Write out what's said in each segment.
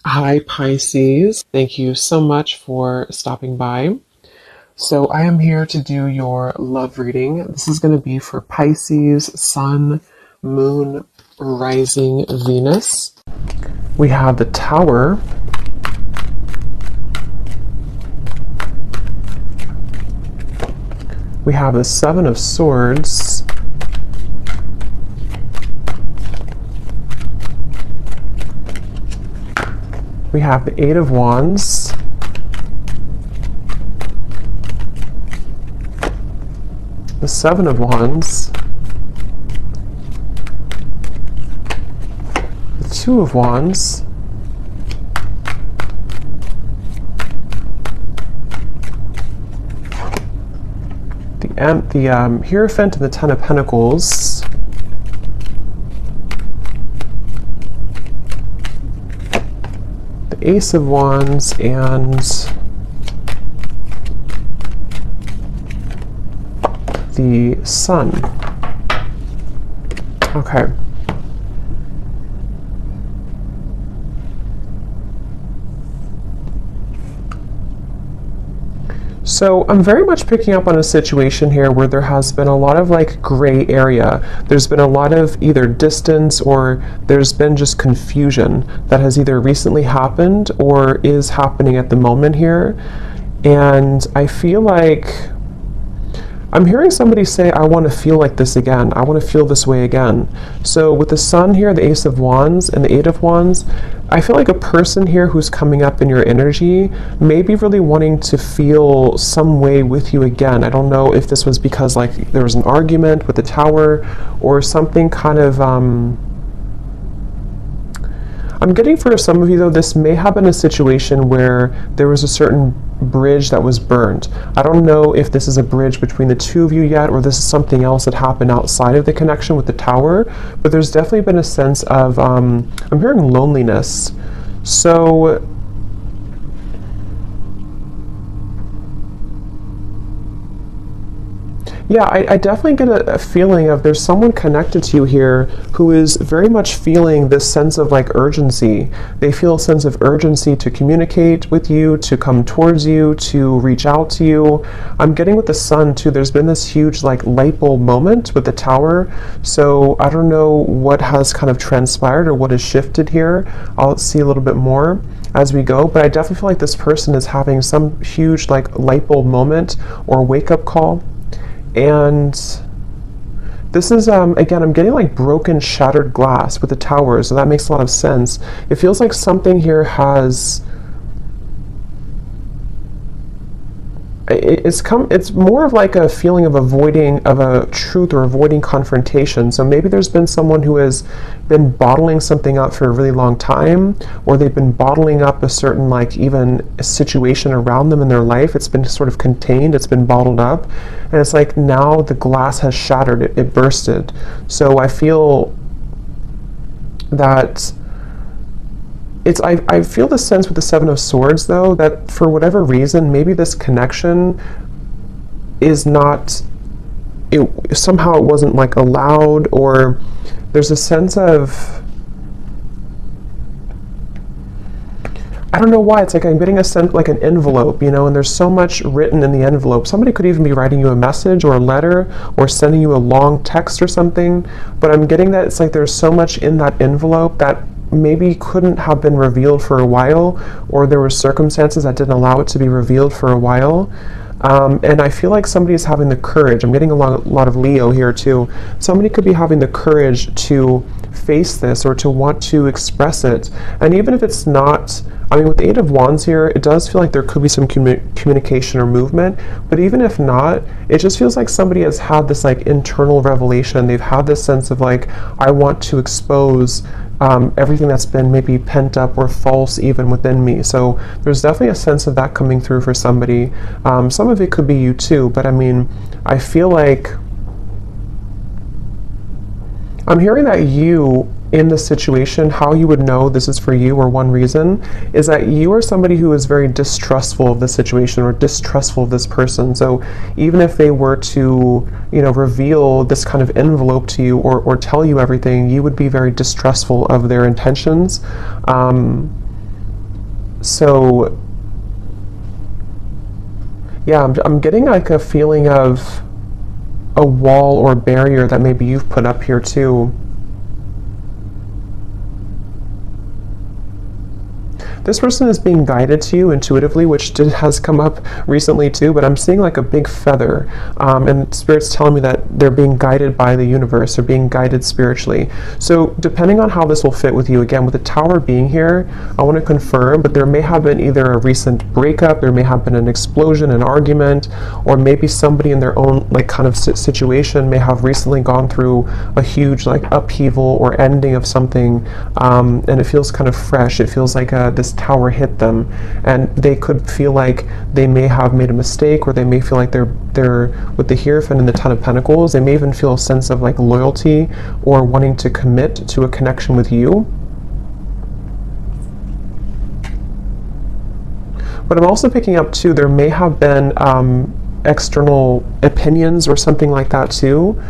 Hi, Pisces. Thank you so much for stopping by. So, I am here to do your love reading. This is going to be for Pisces, Sun, Moon, Rising, Venus. We have the Tower. We have the Seven of Swords. We have the Eight of Wands. The Seven of Wands. The Two of Wands. The Hierophant and the Ten of Pentacles. Ace of Wands and the Sun. Okay. So I'm very much picking up on a situation here where there has been a lot of gray area. There's been a lot of either distance or there's been just confusion that has either recently happened or is happening at the moment here. And I feel like I'm hearing somebody say, I want to feel like this again. I want to feel this way again. So with the Sun here, the Ace of Wands, and the Eight of Wands, I feel like a person here who's coming up in your energy may be really wanting to feel some way with you again. I don't know if this was because there was an argument with the Tower or something kind of I'm getting for some of you, though, this may have been a situation where there was a certain bridge that was burned. I don't know if this is a bridge between the two of you yet, or this is something else that happened outside of the connection with the Tower, but there's definitely been a sense of, I'm hearing loneliness. So, yeah, I definitely get a feeling of there's someone connected to you here who is very much feeling this sense of urgency. They feel a sense of urgency to communicate with you, to come towards you, to reach out to you. I'm getting with the Sun too, there's been this huge light bulb moment with the Tower. So I don't know what has kind of transpired or what has shifted here. I'll see a little bit more as we go, but I definitely feel like this person is having some huge light bulb moment or wake up call. And this is, again, I'm getting broken, shattered glass with the Tower, so that makes a lot of sense. It feels like something here has, it's more of a feeling of avoiding of a truth or avoiding confrontation. So maybe there's been someone who has been bottling something up for a really long time, or they've been bottling up a certain even a situation around them in their life. It's been sort of contained, it's been bottled up, and it's now the glass has shattered, it bursted. So I feel that I feel the sense with the Seven of Swords, though, that for whatever reason, maybe this connection is not, somehow it wasn't allowed, or there's a sense of, I don't know why, it's I'm getting a sense an envelope, and there's so much written in the envelope. Somebody could even be writing you a message or a letter or sending you a long text or something, but I'm getting that it's there's so much in that envelope that maybe couldn't have been revealed for a while, or there were circumstances that didn't allow it to be revealed for a while. And I feel like somebody is having the courage. I'm getting a lot of Leo here too. Somebody could be having the courage to face this or to want to express it. And even if it's not, with the Eight of Wands here, it does feel like there could be some communication or movement. But even if not, it just feels like somebody has had this internal revelation. They've had this sense of I want to expose everything that's been maybe pent up or false even within me. So there's definitely a sense of that coming through for somebody. Some of it could be you too, but I feel like I'm hearing that you, in this situation, how you would know this is for you, or one reason, is that you are somebody who is very distrustful of the situation or distrustful of this person. So even if they were to, reveal this kind of envelope to you or tell you everything, you would be very distrustful of their intentions. So yeah, I'm getting like a feeling of a wall or barrier that maybe you've put up here too. This person is being guided to you intuitively, which has come up recently too, but I'm seeing like a big feather, and Spirit's telling me that they're being guided by the universe, or being guided spiritually. So depending on how this will fit with you, again, with the Tower being here, I want to confirm, but there may have been either a recent breakup, there may have been an explosion, an argument, or maybe somebody in their own like kind of situation may have recently gone through a huge like upheaval or ending of something, and it feels kind of fresh. It feels like this tower hit them, and they could feel like they may have made a mistake, or they may feel like they're with the Hierophant and the Ten of Pentacles, they may even feel a sense of like loyalty or wanting to commit to a connection with you. But I'm also picking up too, there may have been external opinions or something like that too.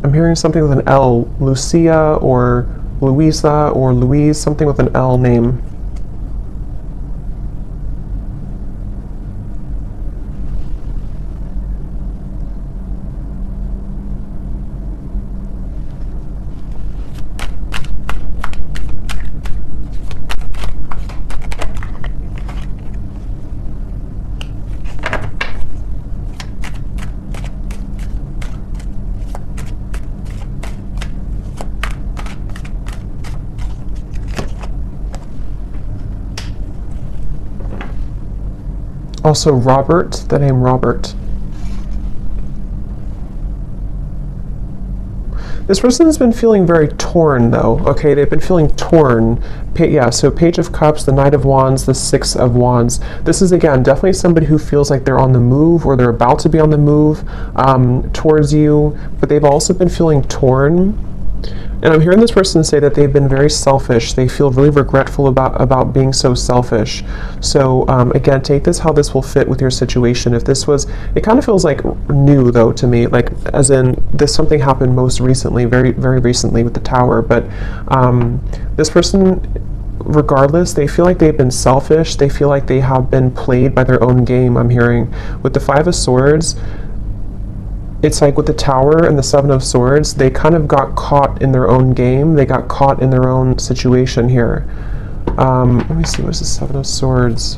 I'm hearing something with an L, Lucia or Louisa or Louise, something with an L name. Also Robert, the name Robert. This person has been feeling very torn though, okay? They've been feeling torn. Yeah, so Page of Cups, the Knight of Wands, the Six of Wands. This is, again, definitely somebody who feels like they're on the move, or they're about to be on the move towards you, but they've also been feeling torn. And I'm hearing this person say that they've been very selfish. They feel really regretful about being so selfish. So again, take this how this will fit with your situation. If this was, it kind of feels like new though to me, like as in this something happened most recently, very, very recently with the Tower. But this person, regardless, they feel like they've been selfish. They feel like they have been played by their own game, I'm hearing. With the Five of Swords, it's like with the Tower and the Seven of Swords, they kind of got caught in their own game. They got caught in their own situation here. Let me see, what's the Seven of Swords?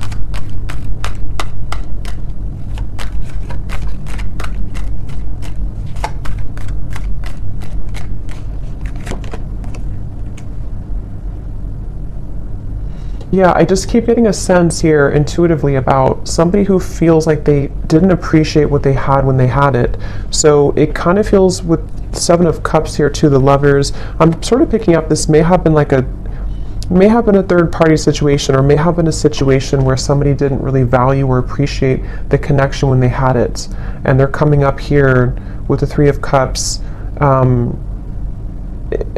Yeah, I just keep getting a sense here intuitively about somebody who feels like they didn't appreciate what they had when they had it. So it kind of feels with Seven of Cups here too, the Lovers. I'm sort of picking up this may have been a third party situation, or may have been a situation where somebody didn't really value or appreciate the connection when they had it. And they're coming up here with the Three of Cups.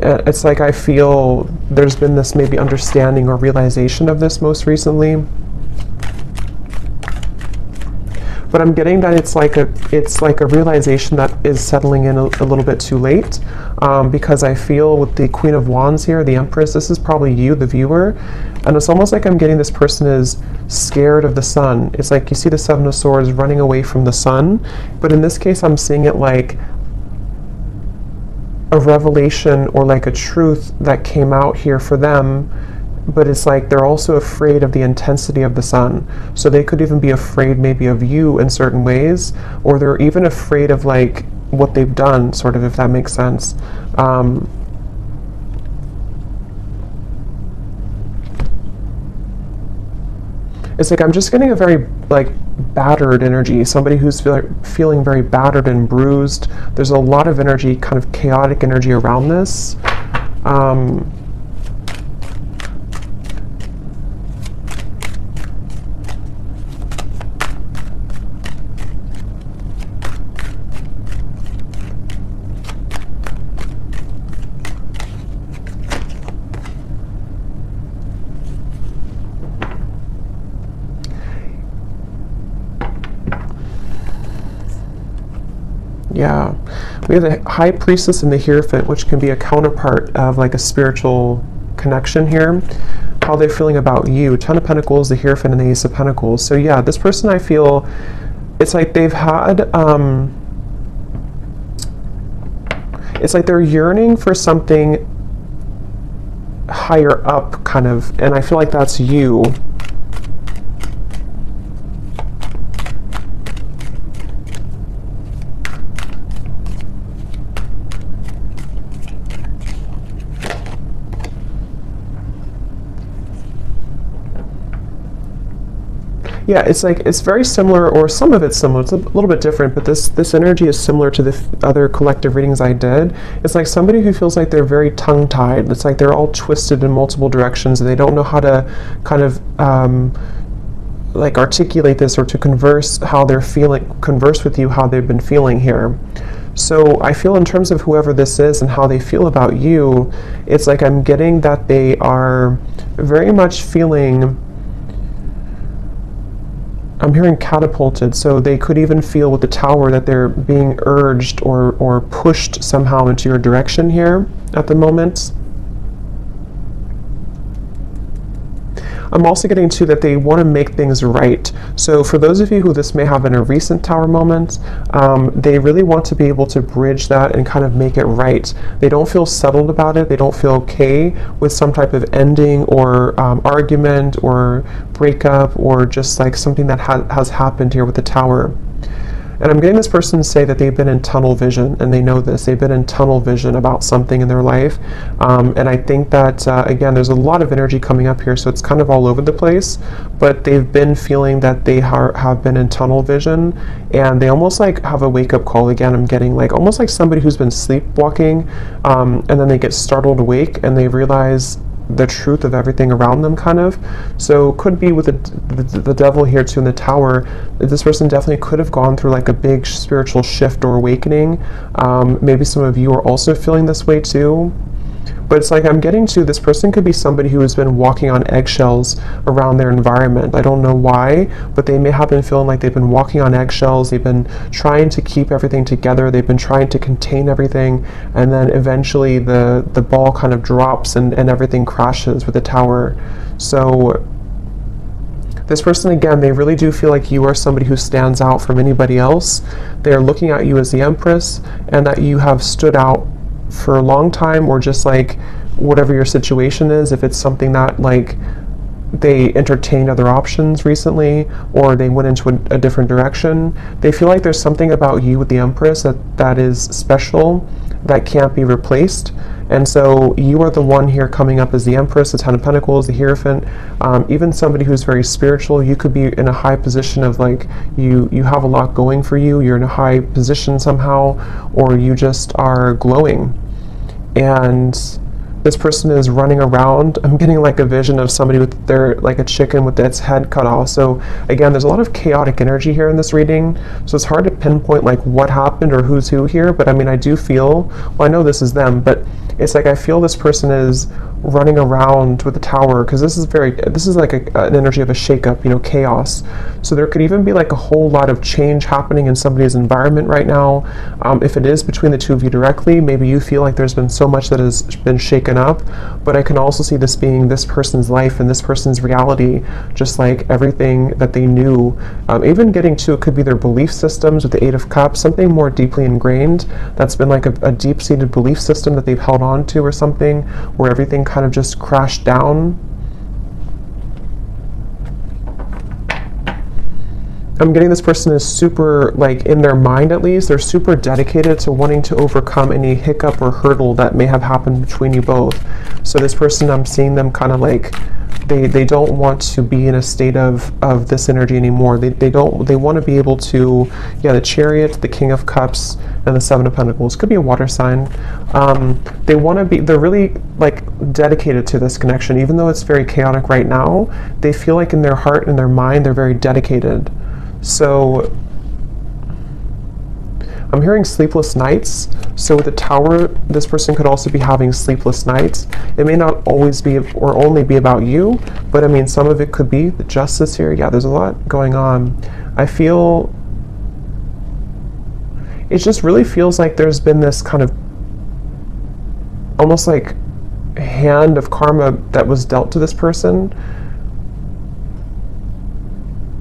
It's like I feel there's been this maybe understanding or realization of this most recently. But I'm getting that it's like a realization that is settling in a little bit too late, because I feel with the Queen of Wands here, the Empress, this is probably you, the viewer, and it's almost like I'm getting this person is scared of the sun. It's like you see the Seven of Swords running away from the sun, but in this case I'm seeing it like a revelation or like a truth that came out here for them, but it's like they're also afraid of the intensity of the sun. So they could even be afraid maybe of you in certain ways, or they're even afraid of like what they've done, sort of, if that makes sense. It's like I'm just getting a very like battered energy, somebody who's feeling very battered and bruised. There's a lot of energy, kind of chaotic energy around this. Yeah, we have the High Priestess and the Hierophant, which can be a counterpart of like a spiritual connection here, how they're feeling about you. 10 of Pentacles, the Hierophant, and the Ace of Pentacles. So yeah, this person, I feel, it's like they've had, it's like they're yearning for something higher up, kind of, and I feel like that's you. Yeah, it's like, it's very similar, or some of it's similar. It's a little bit different, but this energy is similar to the other collective readings I did. It's like somebody who feels like they're very tongue-tied. It's like they're all twisted in multiple directions, and they don't know how to kind of like articulate this, or to converse how they're feeling, converse with you how they've been feeling here. So I feel, in terms of whoever this is and how they feel about you, it's like I'm getting that they are very much feeling, I'm hearing catapulted, so they could even feel with the Tower that they're being urged or pushed somehow into your direction here at the moment. I'm also getting to that they want to make things right. So for those of you who this may have been a recent Tower moment, they really want to be able to bridge that and kind of make it right. They don't feel settled about it. They don't feel okay with some type of ending or argument or breakup, or just like something that has happened here with the Tower. And I'm getting this person to say that they've been in tunnel vision, and they know this. They've been in tunnel vision about something in their life. And I think that, again, there's a lot of energy coming up here, so it's kind of all over the place. But they've been feeling that they have been in tunnel vision, and they almost like have a wake-up call. Again, I'm getting like almost like somebody who's been sleepwalking, and then they get startled awake, and they realize the truth of everything around them, kind of. So could be with the devil here too in the Tower. This person definitely could have gone through like a big spiritual shift or awakening. Maybe some of you are also feeling this way too. But it's like I'm getting to, this person could be somebody who has been walking on eggshells around their environment. I don't know why, but they may have been feeling like they've been walking on eggshells. They've been trying to keep everything together. They've been trying to contain everything. And then eventually the ball kind of drops and everything crashes with the Tower. So this person, again, they really do feel like you are somebody who stands out from anybody else. They're looking at you as the Empress, and that you have stood out for a long time, or just like whatever your situation is, if it's something that like they entertained other options recently, or they went into a different direction, they feel like there's something about you with the Empress that is special, that can't be replaced. And so you are the one here coming up as the Empress, the Ten of Pentacles, the Hierophant, even somebody who's very spiritual. You could be in a high position of like, you have a lot going for you, you're in a high position somehow, or you just are glowing. And this person is running around. I'm getting like a vision of somebody with their, like a chicken with its head cut off. So again, there's a lot of chaotic energy here in this reading. So it's hard to pinpoint like what happened or who's who here. But I mean, I do feel, well, I know this is them, but it's like I feel this person is running around with the Tower, because this is like an energy of a shakeup, you know, chaos. So there could even be like a whole lot of change happening in somebody's environment right now. If it is between the two of you directly, maybe you feel like there's been so much that has been shaken up, but I can also see this being this person's life and this person's reality, just like everything that they knew. Even getting to, it could be their belief systems with the Eight of Cups, something more deeply ingrained that's been like a deep-seated belief system that they've held on to, or something where everything kind of just crashed down. I'm getting this person is super, like in their mind at least, they're super dedicated to wanting to overcome any hiccup or hurdle that may have happened between you both. So this person, I'm seeing them kind of like, they don't want to be in a state of this energy anymore. They want to be able to, yeah, the Chariot, the King of Cups, and the Seven of Pentacles. Could be a water sign. They want to be, they're really like dedicated to this connection. Even though it's very chaotic right now, they feel like in their heart and their mind, they're very dedicated. So I'm hearing sleepless nights. So with the Tower, this person could also be having sleepless nights. It may not always be or only be about you, but I mean, some of it could be the Justice here. Yeah, there's a lot going on. I feel, it just really feels like there's been this kind of, almost like hand of karma that was dealt to this person,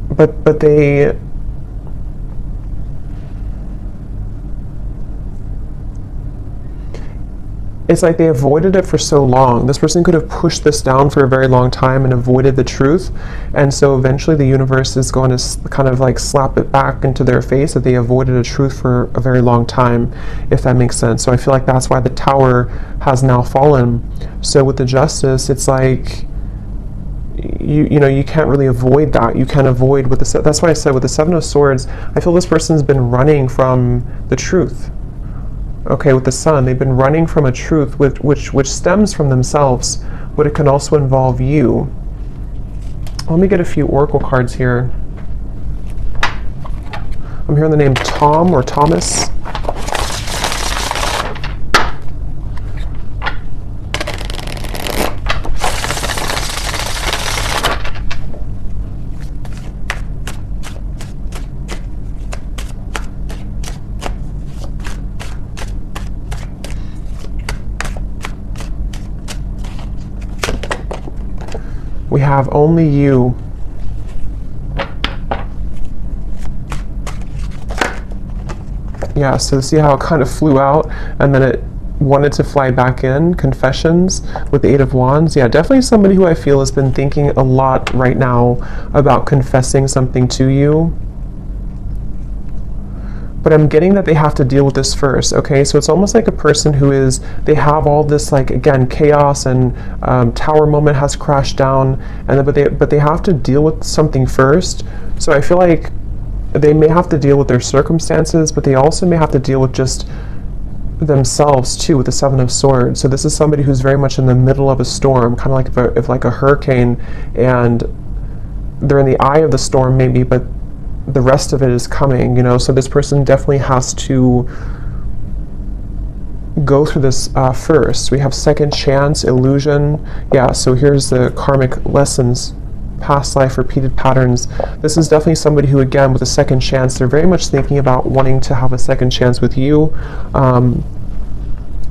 but they, it's like they avoided it for so long. This person could have pushed this down for a very long time and avoided the truth. And so eventually the universe is going to kind of like slap it back into their face that they avoided a truth for a very long time, if that makes sense. So I feel like that's why the Tower has now fallen. So with the Justice, it's like, you know, you can't really avoid that. You can't avoid with the, that's why I said with the Seven of Swords, I feel this person's been running from the truth. Okay, with the Sun, they've been running from a truth which stems from themselves, but it can also involve you. Let me get a few oracle cards here. I'm hearing the name Tom or Thomas. We have only you. Yeah, so see how it kind of flew out and then it wanted to fly back in. Confessions with the Eight of Wands. Yeah, definitely somebody who I feel has been thinking a lot right now about confessing something to you. But I'm getting that they have to deal with this first, okay? So it's almost like a person who is, they have all this, like, again, chaos and Tower moment has crashed down, and but they have to deal with something first. So I feel like they may have to deal with their circumstances, but they also may have to deal with just themselves too, with the Seven of Swords. So this is somebody who's very much in the middle of a storm, kind of like if like a hurricane, and they're in the eye of the storm maybe, but the rest of it is coming, you know. So this person definitely has to go through this first. We have second chance, illusion. Yeah, so here's the karmic lessons, past life, repeated patterns. This is definitely somebody who, again, with a second chance, they're very much thinking about wanting to have a second chance with you.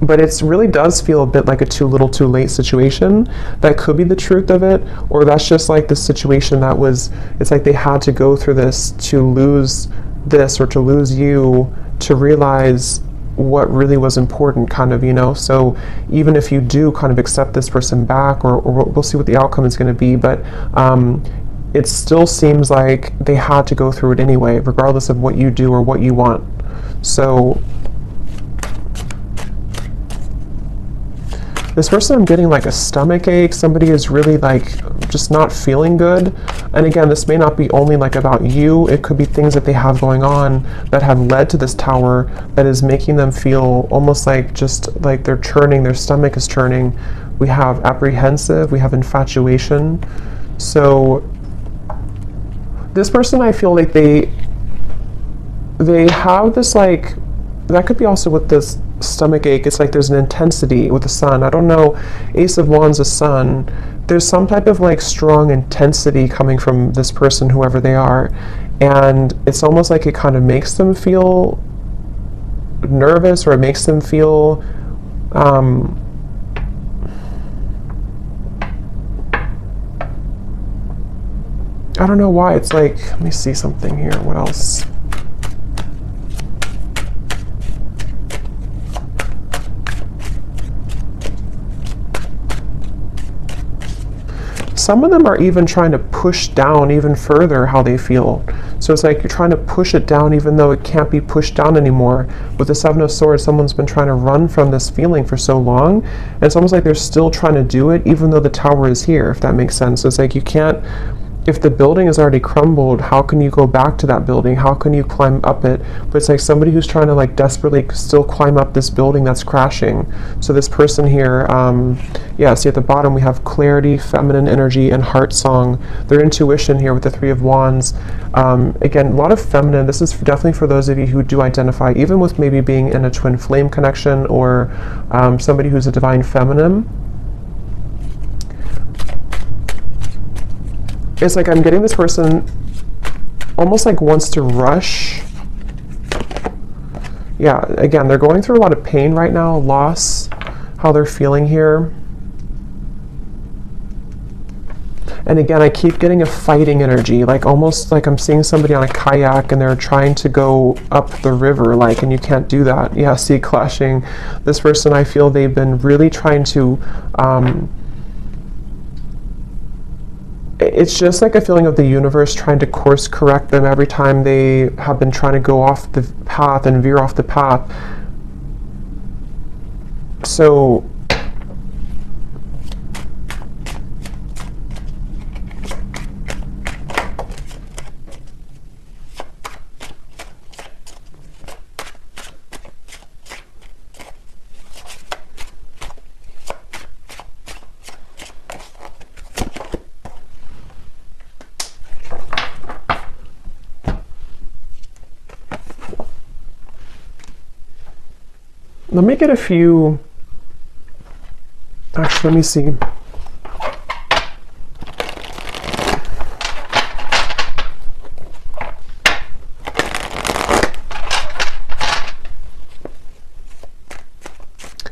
But it really does feel a bit like a too little too late situation. That could be the truth of it, or that's just like the situation that was, it's like they had to go through this to lose this or to lose you to realize what really was important, kind of, you know. So even if you do kind of accept this person back, or we'll see what the outcome is going to be, but it still seems like they had to go through it anyway, regardless of what you do or what you want. So this person, I'm getting like a stomach ache. Somebody is really like just not feeling good. And again, this may not be only like about you. It could be things that they have going on that have led to this Tower that is making them feel almost like just like they're churning, their stomach is churning. We have apprehensive, we have infatuation. So this person, I feel like they have this, like, that could be also with this stomach ache. It's like there's an intensity with the Sun. I don't know, Ace of Wands, the Sun. There's some type of like strong intensity coming from this person, whoever they are, and it's almost like it kind of makes them feel nervous, or it makes them feel I don't know why. It's like, let me see something here. What else? Some of them are even trying to push down even further how they feel. So it's like you're trying to push it down even though it can't be pushed down anymore. With the Seven of Swords, someone's been trying to run from this feeling for so long, and it's almost like they're still trying to do it even though the Tower is here, if that makes sense. So it's like you can't, if the building is already crumbled, how can you go back to that building? How can you climb up it? But it's like somebody who's trying to like desperately still climb up this building that's crashing. So this person here, yeah, see at the bottom we have clarity, feminine energy, and heart song. Their intuition here with the Three of Wands. Again, a lot of feminine. This is definitely for those of you who do identify, even with maybe being in a twin flame connection, or somebody who's a divine feminine. It's like I'm getting this person almost like wants to rush. Yeah, again, they're going through a lot of pain right now, loss, how they're feeling here. And again, I keep getting a fighting energy, like almost like I'm seeing somebody on a kayak and they're trying to go up the river, like, and you can't do that. Yeah, see, clashing. This person, I feel they've been really trying to, it's just like a feeling of the universe trying to course correct them every time they have been trying to go off the path and veer off the path. So, let me get a few, actually, let me see.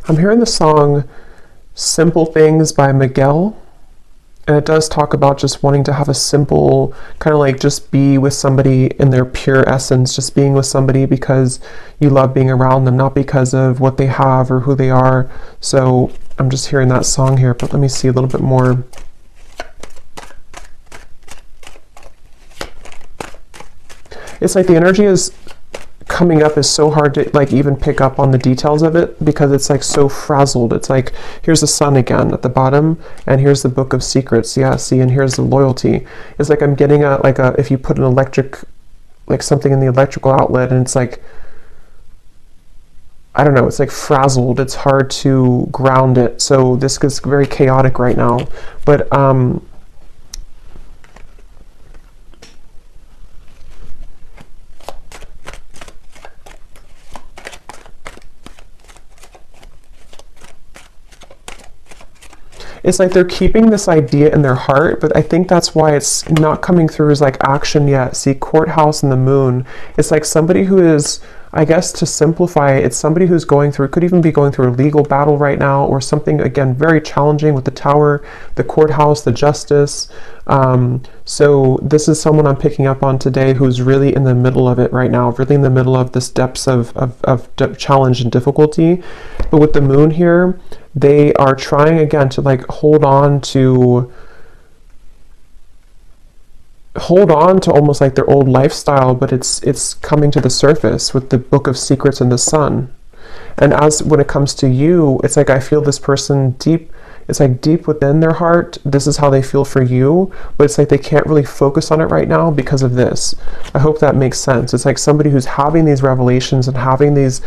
I'm hearing the song Simple Things by Miguel. And it does talk about just wanting to have a simple, kind of like just be with somebody in their pure essence, just being with somebody because you love being around them, not because of what they have or who they are. So I'm just hearing that song here, but let me see a little bit more. It's like the energy is coming up is so hard to like even pick up on the details of it because it's like so frazzled. It's like, here's the sun again at the bottom and here's the book of secrets. Yeah, see, and here's the loyalty. It's like I'm getting a, like a, if you put an electric, like something in the electrical outlet and it's like, I don't know, it's like frazzled. It's hard to ground it. So this is very chaotic right now. But it's like they're keeping this idea in their heart, but I think that's why it's not coming through as like action yet. See, courthouse and the moon. It's like somebody who is, I guess to simplify it, it's somebody who's going through, could even be going through a legal battle right now or something, again, very challenging with the tower, the courthouse, the justice. So this is someone I'm picking up on today who's really in the middle of it right now, really in the middle of this depths of challenge and difficulty. But with the moon here, they are trying again to like hold on to almost like their old lifestyle, but it's coming to the surface with the book of secrets and the sun. And as when it comes to you, it's like I feel this person deep, it's like deep within their heart, this is how they feel for you, but it's like they can't really focus on it right now because of this. I hope that makes sense. It's like somebody who's having these revelations and having these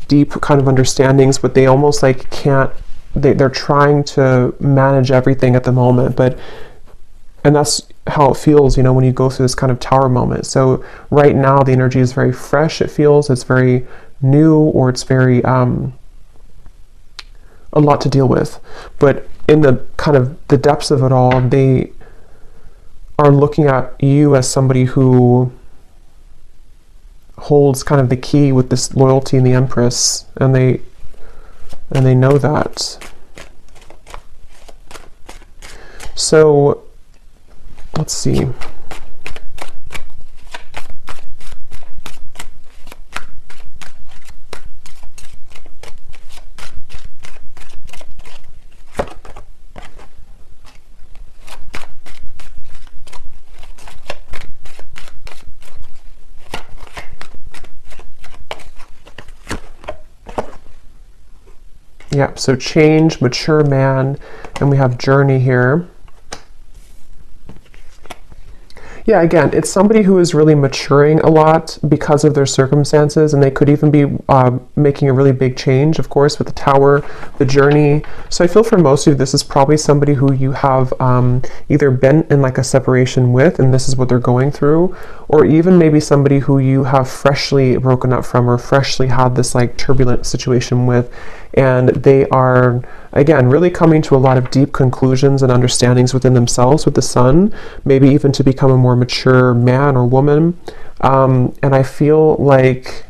deep kind of understandings, but they almost like can't, they're trying to manage everything at the moment, and that's how it feels, you know, when you go through this kind of tower moment. So right now the energy is very fresh, it feels, it's very new, or it's very a lot to deal with. But in the kind of the depths of it all, they are looking at you as somebody who holds kind of the key with this loyalty in the Empress, and they know that. So let's see. Yeah, so change, mature man, and we have journey here. Yeah, again, it's somebody who is really maturing a lot because of their circumstances, and they could even be making a really big change, of course, with the tower, the journey. So I feel for most of you, this is probably somebody who you have either been in like a separation with, and this is what they're going through, or even maybe somebody who you have freshly broken up from or freshly had this like turbulent situation with, and they are, again, really coming to a lot of deep conclusions and understandings within themselves with the sun, maybe even to become a more mature man or woman. And I feel like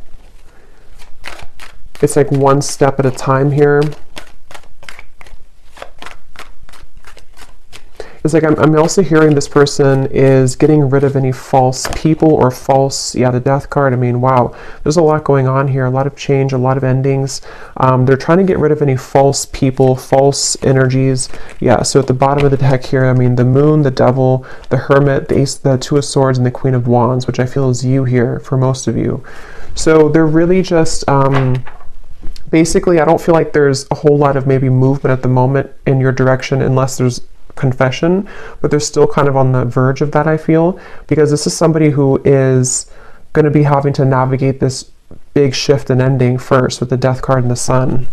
it's like one step at a time here. it's like I'm also hearing this person is getting rid of any false people or false, yeah, the death card. I mean, wow, there's a lot going on here, a lot of change, a lot of endings. They're trying to get rid of any false people, false energies. Yeah, so at the bottom of the deck here, I mean, the moon, the devil, the hermit, the ace, the two of swords, and the queen of wands, which I feel is you here for most of you. So they're really just, basically, I don't feel like there's a whole lot of maybe movement at the moment in your direction unless there's confession, but they're still kind of on the verge of that, I feel, because this is somebody who is going to be having to navigate this big shift and ending first with the death card and the sun.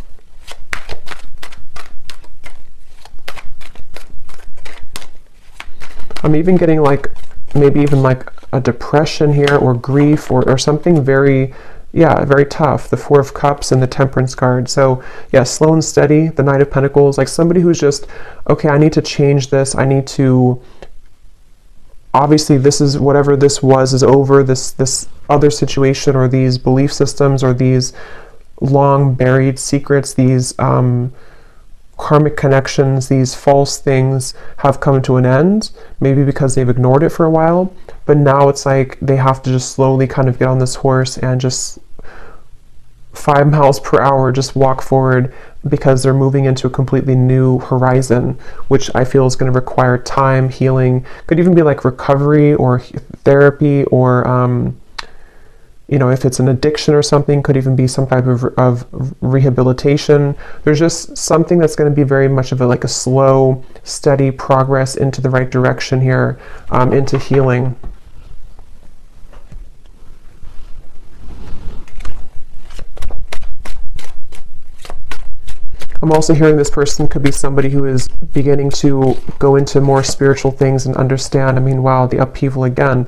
I'm even getting like maybe even like a depression here or grief or something very, yeah, very tough. The Four of Cups and the Temperance card. So yeah, slow and steady, the Knight of Pentacles, like somebody who's just, okay, I need to change this. I need to, obviously this is, whatever this was is over, this other situation or these belief systems or these long buried secrets, these karmic connections, these false things have come to an end, maybe because they've ignored it for a while, but now it's like they have to just slowly kind of get on this horse and just 5 miles per hour just walk forward, because they're moving into a completely new horizon, which I feel is going to require time, healing, could even be like recovery or therapy, or you know, if it's an addiction or something, could even be some type of rehabilitation. There's just something that's going to be very much of like a slow, steady progress into the right direction here, into healing. I'm also hearing this person could be somebody who is beginning to go into more spiritual things and understand. I mean, wow, the upheaval again.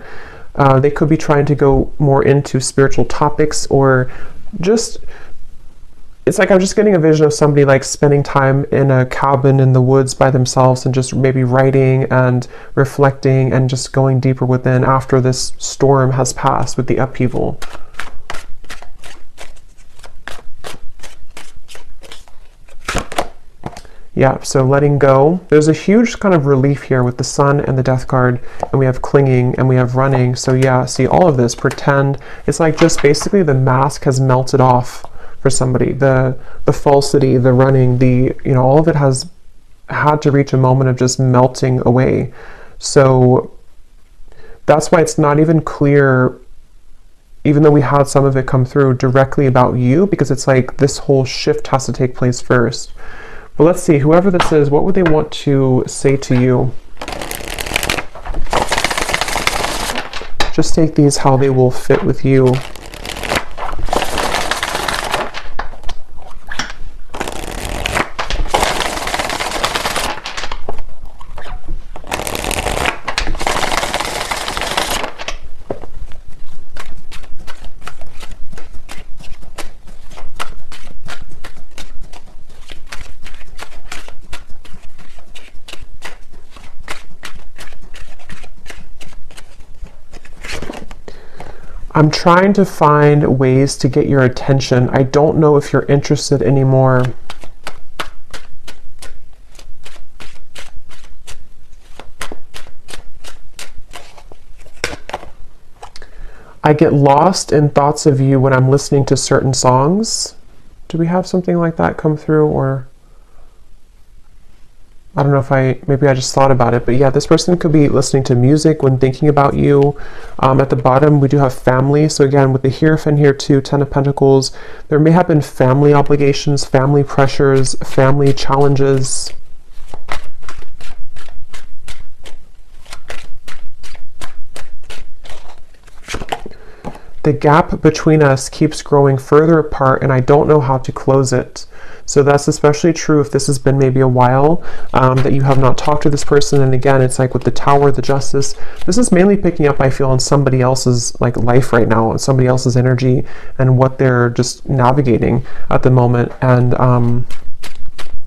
They could be trying to go more into spiritual topics, or just, it's like I'm just getting a vision of somebody like spending time in a cabin in the woods by themselves and just maybe writing and reflecting and just going deeper within after this storm has passed with the upheaval. Yeah, so letting go. There's a huge kind of relief here with the sun and the death card, and we have clinging and we have running. So yeah, see all of this, pretend. It's like just basically the mask has melted off for somebody. The falsity, the running, the, you know, all of it has had to reach a moment of just melting away. So that's why it's not even clear, even though we had some of it come through directly about you, because it's like this whole shift has to take place first. But let's see, whoever this is, what would they want to say to you? Just take these how they will fit with you. I'm trying to find ways to get your attention. I don't know if you're interested anymore. I get lost in thoughts of you when I'm listening to certain songs. Do we have something like that come through? Or I don't know if maybe I just thought about it, but yeah, this person could be listening to music when thinking about you. At the bottom, we do have family. So again, with the Hierophant here too, 10 of Pentacles, there may have been family obligations, family pressures, family challenges. The gap between us keeps growing further apart, and I don't know how to close it. So that's especially true if this has been maybe a while that you have not talked to this person. And again, it's like with the Tower, the Justice, this is mainly picking up, I feel, on somebody else's like life right now, somebody else's energy and what they're just navigating at the moment, and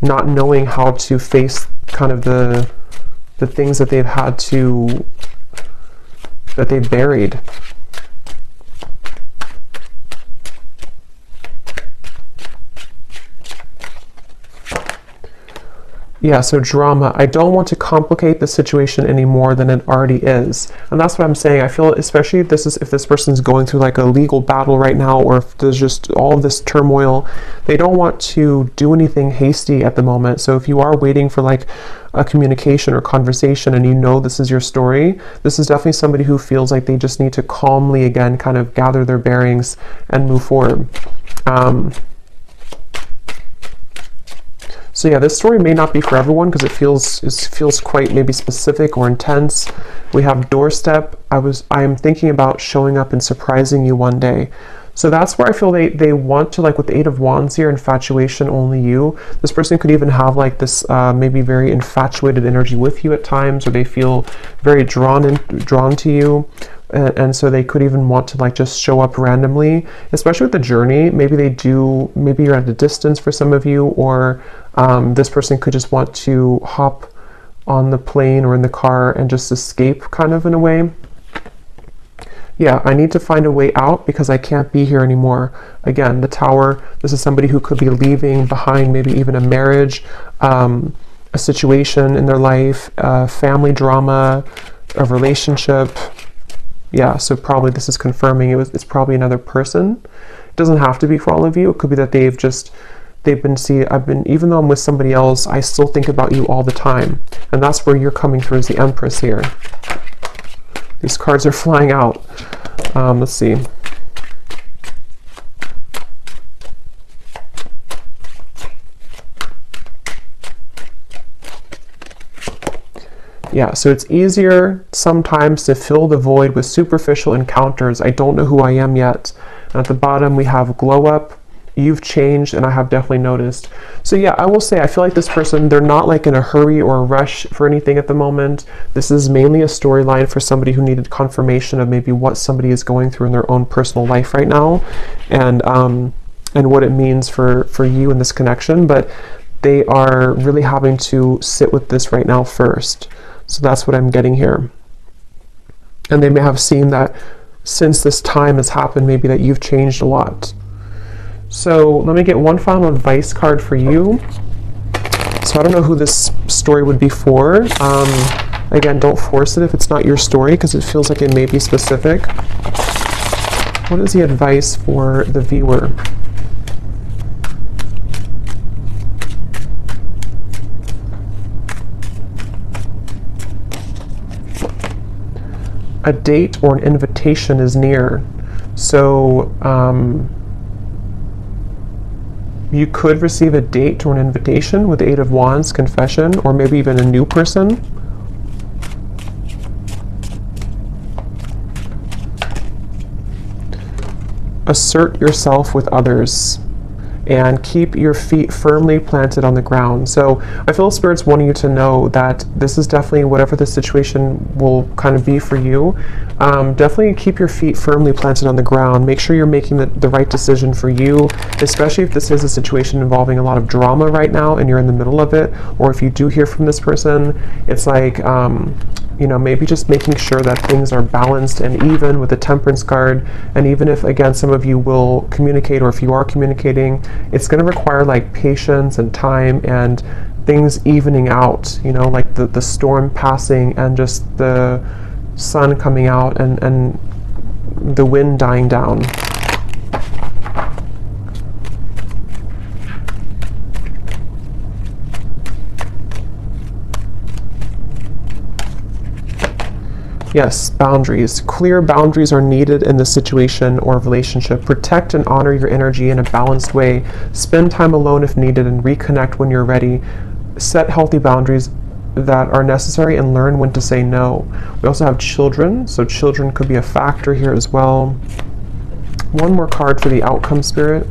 not knowing how to face kind of the things that they've had to, that they've buried. Yeah, so drama. I don't want to complicate the situation any more than it already is. And that's what I'm saying. I feel, especially if this person's going through like a legal battle right now, or if there's just all of this turmoil, they don't want to do anything hasty at the moment. So if you are waiting for like a communication or conversation and you know this is your story, this is definitely somebody who feels like they just need to calmly again kind of gather their bearings and move forward. So yeah, this story may not be for everyone because it feels quite maybe specific or intense. We have doorstep. I am thinking about showing up and surprising you one day. So that's where I feel they want to, like with the Eight of Wands here, infatuation, only you. This person could even have like this maybe very infatuated energy with you at times, or they feel very drawn to you. And so they could even want to like just show up randomly, especially with the journey. Maybe you're at a distance for some of you, or this person could just want to hop on the plane or in the car and just escape kind of in a way. Yeah, I need to find a way out because I can't be here anymore. Again, the Tower, this is somebody who could be leaving behind maybe even a marriage, a situation in their life, family drama, a relationship. Yeah, so probably this is confirming it's probably another person. It doesn't have to be for all of you. It could be that even though I'm with somebody else, I still think about you all the time. And that's where you're coming through as the Empress here. These cards are flying out. Let's see. Yeah, so it's easier sometimes to fill the void with superficial encounters. I don't know who I am yet. And at the bottom we have glow up. You've changed, and I have definitely noticed. So yeah, I will say I feel like this person, they're not like in a hurry or a rush for anything at the moment. This is mainly a storyline for somebody who needed confirmation of maybe what somebody is going through in their own personal life right now, and what it means for you in this connection. But they are really having to sit with this right now first. So that's what I'm getting here. And they may have seen that since this time has happened, maybe that you've changed a lot. So let me get one final advice card for you. So I don't know who this story would be for. Again, don't force it if it's not your story, because it feels like it may be specific. What is the advice for the viewer? A date or an invitation is near. So you could receive a date or an invitation with the Eight of Wands, confession, or maybe even a new person. Assert yourself with others and keep your feet firmly planted on the ground. So I feel Spirit's wanting you to know that this is definitely, whatever the situation will kind of be for you, definitely keep your feet firmly planted on the ground. Make sure you're making the right decision for you, especially if this is a situation involving a lot of drama right now and you're in the middle of it, or if you do hear from this person, it's like, maybe just making sure that things are balanced and even with the Temperance card. And even if, again, some of you will communicate, or if you are communicating, it's going to require like patience and time and things evening out, like the storm passing and just the sun coming out and the wind dying down. Yes, boundaries. Clear boundaries are needed in this situation or relationship. Protect and honor your energy in a balanced way. Spend time alone if needed and reconnect when you're ready. Set healthy boundaries that are necessary and learn when to say no. We also have children, so children could be a factor here as well. One more card for the outcome, Spirit.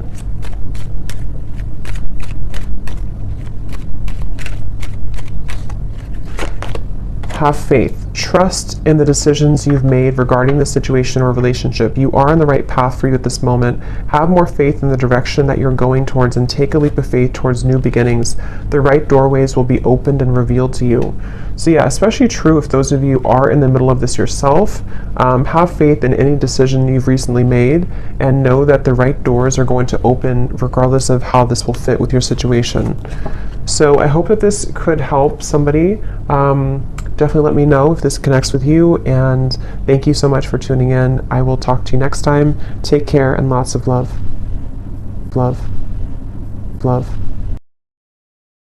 Have faith. Trust in the decisions you've made regarding the situation or relationship. You are on the right path for you at this moment. Have more faith in the direction that you're going towards and take a leap of faith towards new beginnings. The right doorways will be opened and revealed to you. So yeah, especially true if those of you are in the middle of this yourself. Have faith in any decision you've recently made and know that the right doors are going to open regardless of how this will fit with your situation. So I hope that this could help somebody. Definitely let me know if this connects with you, and thank you so much for tuning in. I will talk to you next time. Take care and lots of love. Love. Love.